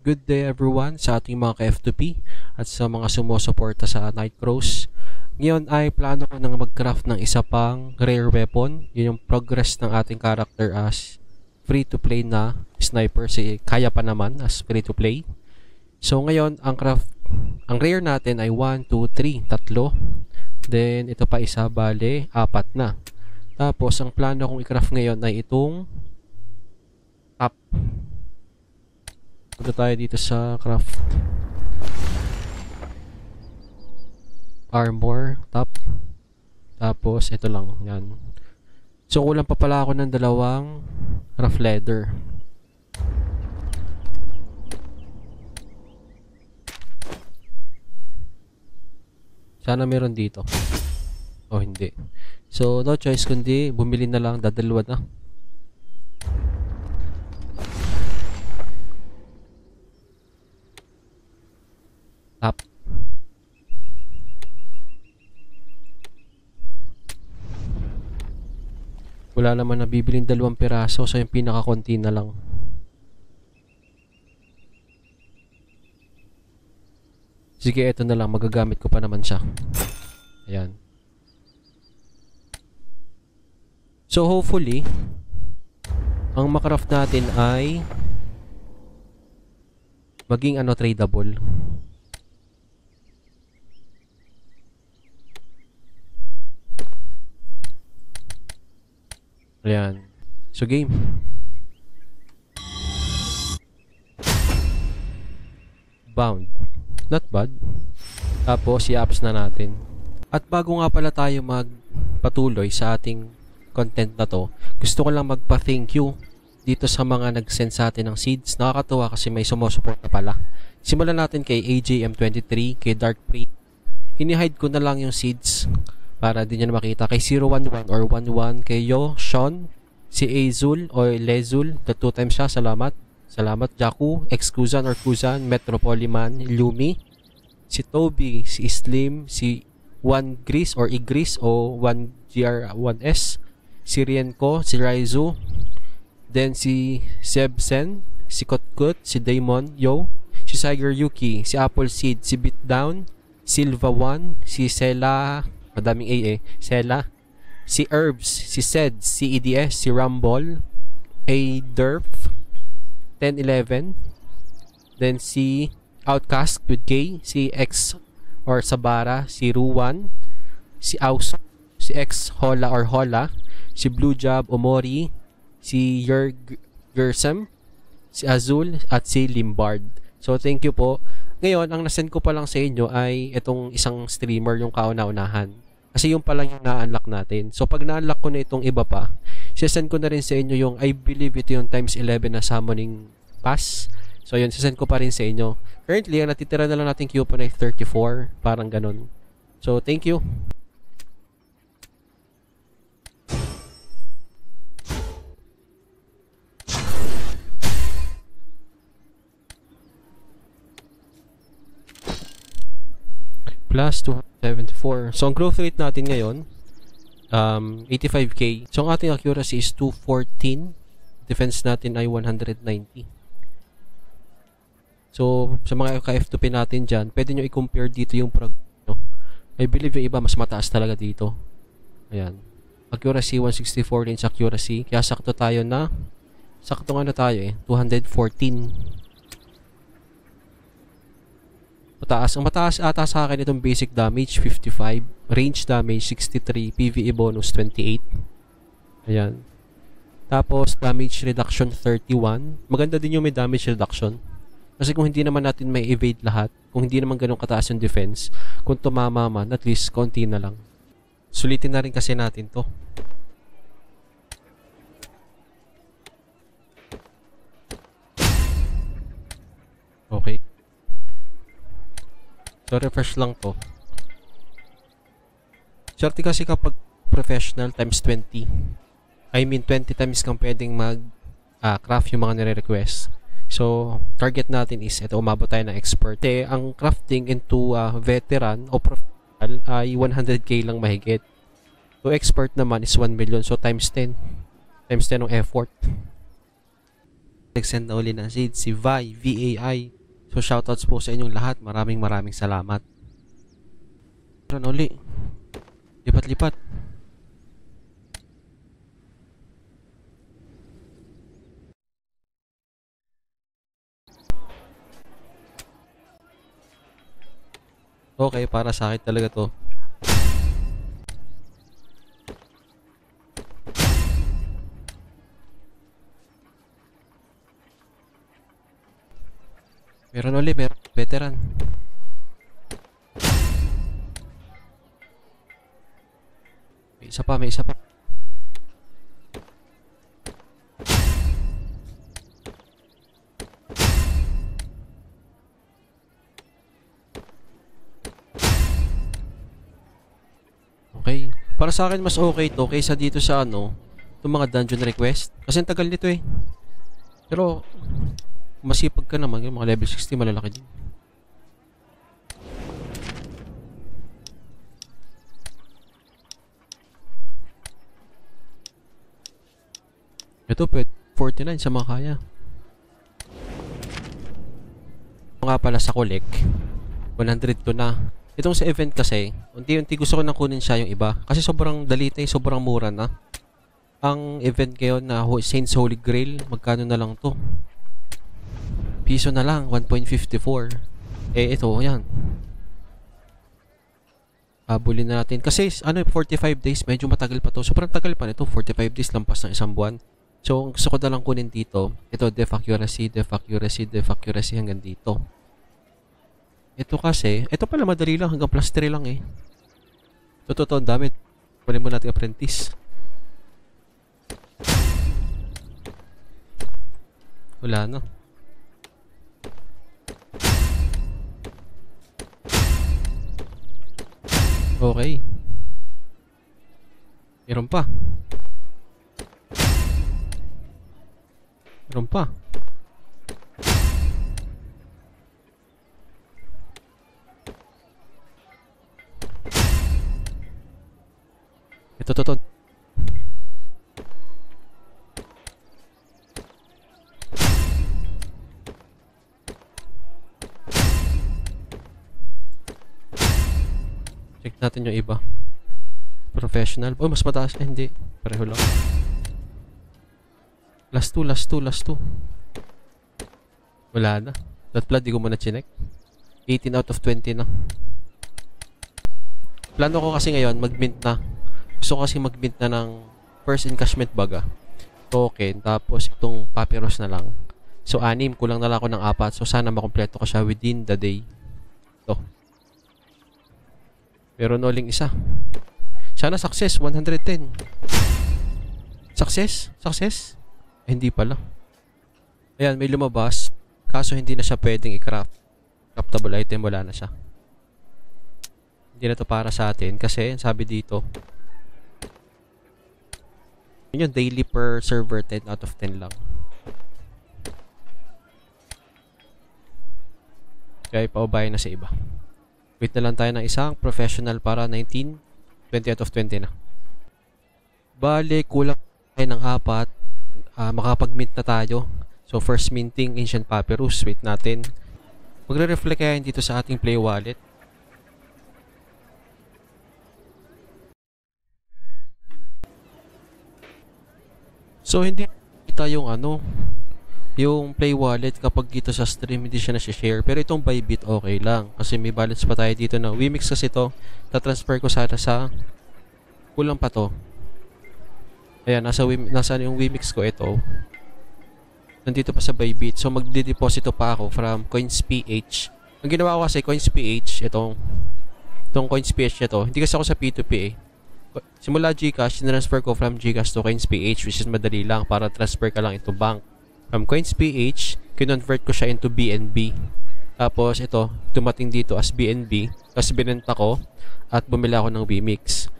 Good day everyone sa ating mga ka-F2P at sa mga sumusuporta sa Nightcrows. Ngayon ay plano ko nang mag-craft ng isa pang rare weapon. Yun yung progress ng ating character as free-to-play na sniper. Kaya pa naman as free-to-play. So ngayon, ang rare natin ay 1, 2, 3, tatlo. Then ito pa isa, bale, 4 na. Tapos ang plano kong i-craft ngayon ay itong top. Punta tayo dito sa craft. Armor, top. Tapos ito lang, yan. So kulang pa pala ako ng dalawang rough leather. Sana meron dito. Oh, hindi. So no choice kundi bumili na lang, dadalwa na. Top. Wala naman nabibiling 2 piraso, so yung pinaka-konti na lang. Sige, ito na lang, magagamit ko pa naman siya. Ayan. So hopefully ang makraft natin ay maging tradable. Ayan. So game. Bound. Not bad. Tapos i-apps na natin. At bago nga pala tayo magpatuloy sa ating content na to, gusto ko lang magpa-thank you dito sa mga nag-send sa atin ng seeds. Nakakatuwa kasi may sumusuporta pala. Simulan natin kay AJM23, kay Dark Prey. Ini-hide ko na lang yung seeds para di nyo na makita. Kay 011 or 11, kay Yo, Sean, si Azul o Lezul, the 2 times siya, salamat. Salamat, Jaku, Excuzan or Kuzan, Metropoliman, Lumi, si Toby, si Slim, si 1 Gris or Igris o 1GR1S, si Rienko, si Raizu, then si Sebsen, si Kotkut, si Daemon, Yo, si Tiger Yuki, si Apple Seed, si Beatdown, Silva 1, si Sela, madaming A Sela, si Herbs, si Sed, si EDS, si Rumble, Derf, 1011, then si Outcast with K, si X or Sabara, si Ruwan, si Auso, si X Hola or Hola, si Blue Job Omori, si Gersem, si Azul at si Limbard. So thank you po. Ngayon, ang nasend ko pa lang sa inyo ay itong isang streamer yung kauna-unahan. Kasi yung pa lang yung na-unlock natin. So pag na-unlock ko na itong iba pa, sisend ko na rin sa inyo yung, I believe ito yung times 11 na summoning pass. So yun, sisend ko pa rin sa inyo. Currently, ang natitira na lang natin coupon ay 34. Parang ganun. So thank you. Plus 274. So ang growth rate natin ngayon 85k. So ang ating accuracy is 214. Defense natin ay 190. So sa mga ka-F2P natin dyan, pwede nyo i-compare dito yung I believe yung iba mas mataas talaga dito. Ayan. Accuracy 164 range accuracy. Kaya sakto tayo na saktong 214. Mataas. Ang mataas ata sa akin itong basic damage 55, range damage 63, PvE bonus 28. Ayan. Tapos damage reduction 31. Maganda din yung may damage reduction. Kasi kung hindi naman natin may evade lahat, kung hindi naman ganun kataas yung defense, kung tumama man, at least konti na lang. Sulitin na rin kasi natin to. Okay. So, refresh lang to. Swerte kasi kapag professional times 20. I mean, 20 times kang pwedeng craft yung mga nire-request. So, target natin is, ito, umabot tayo ng expert. Ang crafting into veteran o professional ay 100k lang mahigit. So, expert naman is 1 million. So, times 10. Times 10 ng effort. Nag-send na uli ng seed, si Vi, VAI. So shoutouts po sa inyong lahat. Maraming salamat. Meron uli. Lipat-lipat. Okay, para sa akin talaga to. Meron uli, meron. Veteran. May isa pa, may isa pa. Okay. Para sa akin, mas okay to kaysa dito sa ano, itong mga dungeon request. Kasi ang tagal nito eh. Pero, masipag ka naman, yung mga level 60 malalaki din. Ito, 49 sa mga kaya. Nga pala sa collect, 102 na. Itong sa event kasi, unti-unti gusto ko nang kunin siya yung iba. Kasi sobrang dalite, sobrang mura na. Ang event ngayon na Saints Holy Grail, magkano na lang to? Piso na lang, 1.54. Eh, ito, yan. Habulin na natin. Kasi, 45 days, medyo matagal pa to. Sobrang tagal pa nito, 45 days, lampas ng isang buwan. So, gusto ko na lang kunin dito. Ito, def accuracy hanggang dito. Ito kasi, ito pala madali lang, hanggang plus 3 lang eh. Totoo, ang dami. Kunin mo natin apprentice. Wala na. Okay. Meron pa. Meron pa. Ito. Check natin yung iba. Professional. Oh, mas mataas. Eh, hindi. Pareho lang. Last 2. Wala na. That blood, di ko muna chinek. 18 out of 20 na. Plano ko kasi ngayon, mag-mint na. Gusto ko kasi mag-mint na ng first encashment baga. Token. Tapos itong papyrus na lang. So, 6. Kulang na lang ako ng 4. So, sana makompleto ko siya within the day. Ito. Pero uling isa. Sana success, 110. Success? Hindi pala. Ayan, may lumabas. Kaso hindi na siya pwedeng i-craft. Craftable item, wala na siya. Hindi na to para sa atin. Kasi, sabi dito, yun yung daily per server, 10 out of 10 lang. Kaya paubayan na sa iba. Wait na lang tayo ng isang professional para 19, 20 out of 20 na. Bale, kulang tayo ng 4. Makapag-mint na tayo. So, first minting Ancient Papyrus. Wait natin. Magre-reflect kaya dito sa ating play wallet. So, hindi kita yung yung play wallet kapag dito sa stream hindi siya na-share. Pero itong Bybit okay lang. Kasi may balance pa tayo dito na Wimix kasi to. Ta-transfer ko sana sa kulang pa to. Ayan, nasa yung Wimix ko ito. Nandito pa sa Bybit. So magde-deposito pa ako from CoinsPH. Ang ginawa ko kasi CoinsPH, itong CoinsPH nito. Hindi kasi ako sa P2P eh. Simula Gcash, transfer ko from Gcash to CoinsPH, which is madali lang para transfer ka lang into bank. From CoinsPH, kinonvert ko siya into BNB. Tapos ito, tumating dito as BNB. Tapos binenta ko at bumili ako ng Wimix.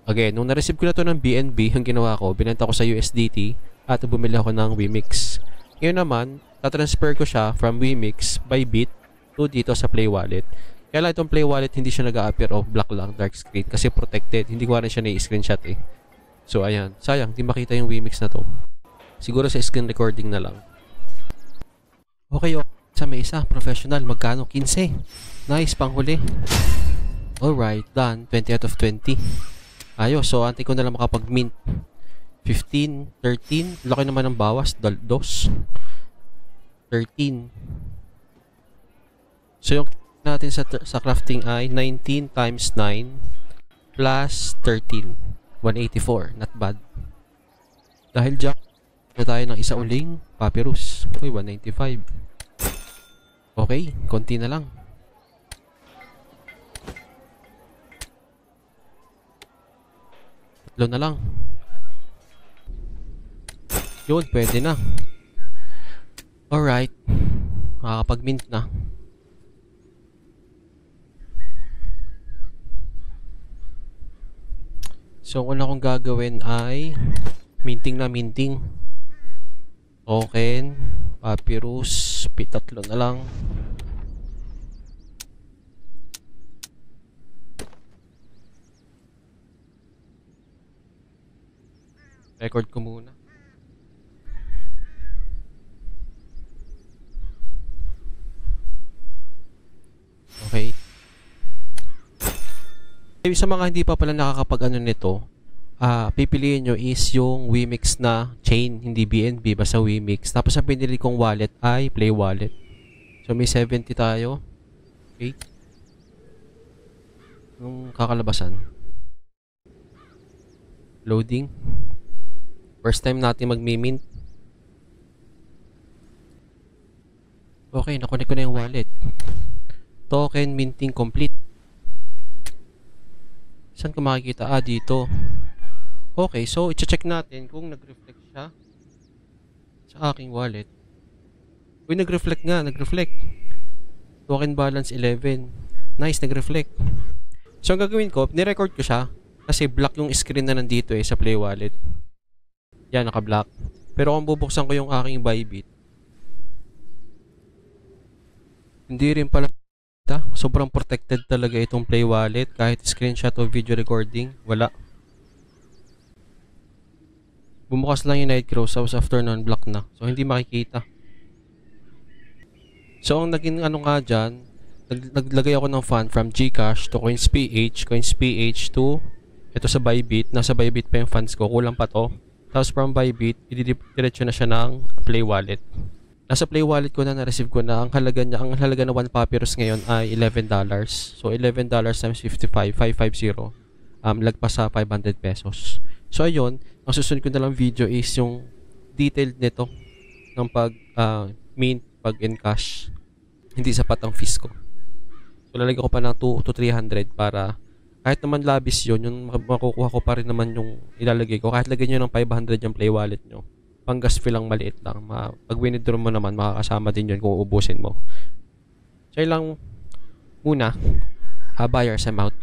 Again, nung na-receive ko na to ng BNB, ang ginawa ko, binenta ko sa USDT at bumili ako ng Wimix. Ngayon naman, tatransfer ko siya from Wimix by Bit to dito sa Play Wallet. Kaya lang itong Play Wallet hindi siya nag-a-appear of black lang, dark screen kasi protected. Hindi ko rin siya na-screenshot eh. So ayan, sayang, di makita yung Wimix na to. Siguro sa screen recording na lang. Okay, okay. Sa may isa, professional. Magkano? 15. Nice, panghuli. Alright, done. 20 out of 20. Ayos, so antay ko na lang makapag-mint. 15, 13. Laki naman ng bawas. Dos. 13. So yung natin sa crafting ay 19 times 9 plus 13. 184. Not bad. Dahil dyan, na tayo ng isa uling papyrus. Uy, 195. Okay, konti na lang. Tatlo na lang. Yun, pwede na. Alright. Makakapag-mint na. So, ang una kong gagawin ay minting na minting. Token, papyrus, tatlo na lang. Record ko muna. Okay. Sa mga hindi pa pala nakakapag-ano nito, pipiliin nyo is yung Wemix na chain, hindi BNB, basta Wemix. Tapos ang pinili kong wallet ay Play Wallet. So may 70 tayo. Okay. Yung kakalabasan. Loading. First time natin mag-mint. Okay, nakunik ko na yung wallet. Token minting complete. Saan ko makikita? Dito. Okay, so i-check natin kung nag-reflect siya sa aking wallet. Uy, nag-reflect nga, nag-reflect. Token balance 11. Nice, nag-reflect. So ang gagawin ko, ni-record ko siya kasi black yung screen na nandito sa Play Wallet. Yan, naka-black. Pero kung bubuksan ko yung aking Bybit, hindi rin pala. Sobrang protected talaga itong Play Wallet. Kahit screenshot o video recording, wala. Bumukas lang yung night cross, tapos after nun, block na. So, hindi makikita. So, ang naging ano nga dyan, naglagay ako ng fund from Gcash to CoinsPH, CoinsPH to, ito sa Bybit, nasa Bybit pa yung funds ko, kulang pa to. Tapos from Bybit, diretso na siya ng Play Wallet. Nasa Play Wallet ko na-receive ko na ang halaga niya, ang halaga na 1 papyrus ngayon ay $11. So $11 times 55, 550. Lagpas sa 500 pesos. So ayun, ang susunod ko na lang video is yung detailed nito ng pag mint, pag encash. Hindi sapat ang fees ko. So lalagyan ko pa ng 2 to 300 para kahit naman labis yun, yung makukuha ko pa rin naman yung ilalagay ko. Kahit lagyan nyo ng 500 yung Play Wallet nyo, pang gas fee lang maliit lang. Pag winidraw mo naman, makakasama din yun kung uubusin mo. So lang muna. Buyers, I'm out.